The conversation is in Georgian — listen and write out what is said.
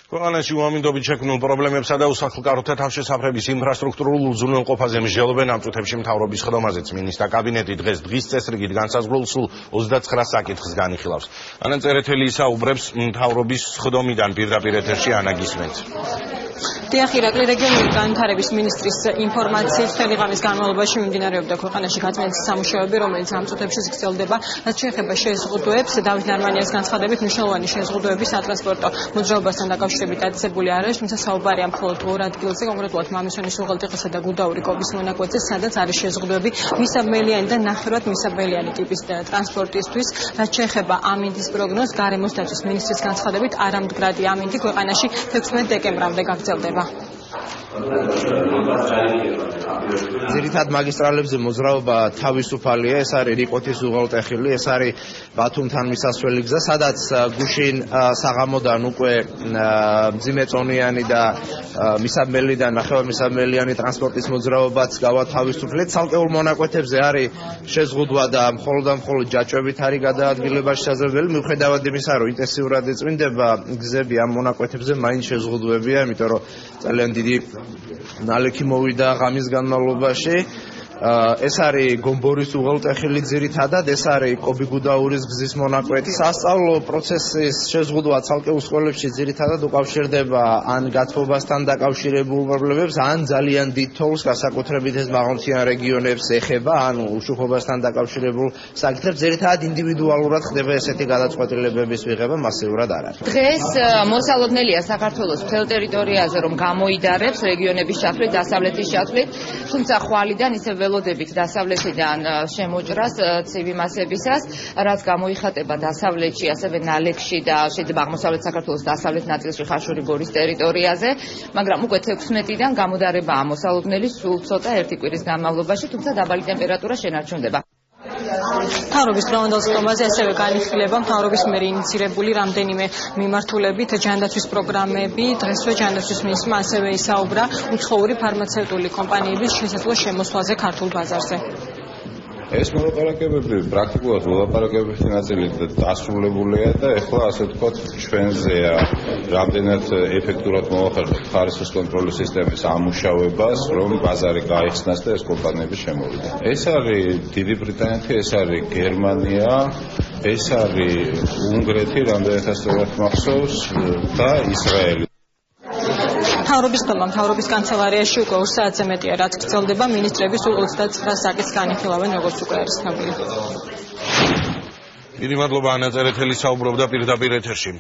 ქვეყანაში უამინდობით შექმნილ პრობლემებსა და უსახლკაროთა თავშესაფრების ინფრასტრუქტურულ უზრუნველყოფაზე მსჯელობენ ამ წუთებში მთავრობის ხდომაზეც. მინისტრთა კაბინეტი დღის წესრიგით განსაზღვრულ სულ 29 საკითხს განიხილავს. ანა წერეთელი ისაუბრებს მთავრობის ხდომიდან პირდაპირ ეთერში ანა გისმენთ. დიახ, ირაკლი, რეგიონული განვითარების მინისტრის ინფორმაციით ხელი ღამის განმავლობაში მიმდინარეობდა ქვეყანაში გაწმენდის სამუშაოები, რომელიც ამ წუთებში გრძელდება. რაც შეეხება შეზღუდვებს, დავით ნარმანიას განცხადებით, მნიშვნელოვანი შეზღუდვები სატრანსპორტო მოძრაობასთან დაკავშირებით დაწესებული არ არის, თუმცა საუბარია მხოლოდ ორ ადგილზე, კონკრეტულად მამისონის უღელტეხილსა და გუდაური კობის მონაკვეთზე, სადაც არის შეზღუდვები მისაბმელიანი და ნახევრად მისაბმელიანი ტიპის ტრანსპორტისთვის. რაც შეეხება ამინდის პროგნოზს, გარემოს დაცვის მინისტრის განცხადებით, არამდგრადი ამინდი ქვეყანაში 16 დეკემბრამდე გაგრძელდება. ძირითად მაგისტრალებზე მოძრაობა თავისუფალია, ეს არის რიყოთის უღელტეხილი, ეს არის ბათუმთან მისასვლელი გზა, სადაც გუშინ საღამოდან უკვე მძიმეწონიანი და მისაბმელი და ნახევარმისაბმელიანი ტრანსპორტის მოძრაობაც გავათავისუფლეთ. ცალკეულ მონაკვეთებზე არის შეზღუდვა და მხოლოდ ჯაჭვებით არის გადაადგილება შესაძლებელი, მიუხედავად იმისა, რომ ინტენსიურად ეწმინდება გზები ამ მონაკვეთებზე, მაინც შეზღუდვებია, იმიტომ რომ ძალიან დიდი ნალექი მოვიდა ღამის განმავლობაში. ეს არის გომბორის უღელტეხილი ძირითადად, ეს არის კობი-გუდაურის გზის მონაკვეთი. სასწავლო პროცესის შეზღუდვა ცალკეულ სკოლებში ძირითადად უკავშირდება ან გათბობასთან დაკავშირებულ პრობლემებს, ან ძალიან დიდ თოვლს, განსაკუთრებით ეს მაღალმთიან რეგიონებს ეხება, ან უშუქობასთან დაკავშირებულ საკითხებს. ძირითადად ინდივიდუალურად ხდება ესეთი გადაწყვეტილებების მიღება, მასიურად არ არის. დღეს მოსალოდნელია საქართველოს მთელ ტერიტორიაზე, რომ გამოიდარებს რეგიონების ჩათვლით, დასავლეთის ჩათვლით, თუმცა ხვალიდან ისე ველოდებით დასავლეთიდან შემოჭრას ცივი მასებისას, რაც გამოიხატება დასავლეთში, ასევე ნალექში და შეიძლება აღმოსავლეთ საქართველოს დასავლეთ ნაწილში ხაშური გორის ტერიტორიაზე, მაგრამ უკვე 16-დან გამოდარებაა მოსალოდნელი სულ ცოტა ერთი კვირის განმავლობაში, თუმცა დაბალი ტემპერატურა შენარჩუნდება. მთავრობის დღევანდელ ხდომაზე ასევე განიხილება მთავრობის მიერ ინიცირებული რამდენიმე მიმართულებით ჯანდაცვის პროგრამები. დღესვე ჯანდაცვის მინისტრმა ასევე ისაუბრა უცხოური ფარმაცევტული კომპანიების შესაძლო შემოსვლაზე ქართულ ბაზარზე. ეს მოლაპარაკებები პრაქტიკულად მოლაპარაკებების ნაწილი დასრულებულია და ეხლა ასე ვთქვათ ჩვენზეა რამდენად ეფექტურად მოვახერხოთ ხარისხის კონტროლის სისტემის ამუშავებას, რომ ბაზარი გაიხსნას და ეს კომპანიები შემოვიდნენ. ეს არის დიდი ბრიტანეთი, ეს არის გერმანია, ეს არის უნგრეთი, რამდენად ასწორად მახსოვს და ისრაელი. მთავრობის კანცელარიაში უკვე 2 საათზე მეტია, რაც გრძელდება. მინისტრები სულ 29 საკითხს განიხილავენ, როგორც უკვე არის ცნობილი. დიდი მადლობა ანა წერეთელი საუბრობდა პირდაპირ ეთერში.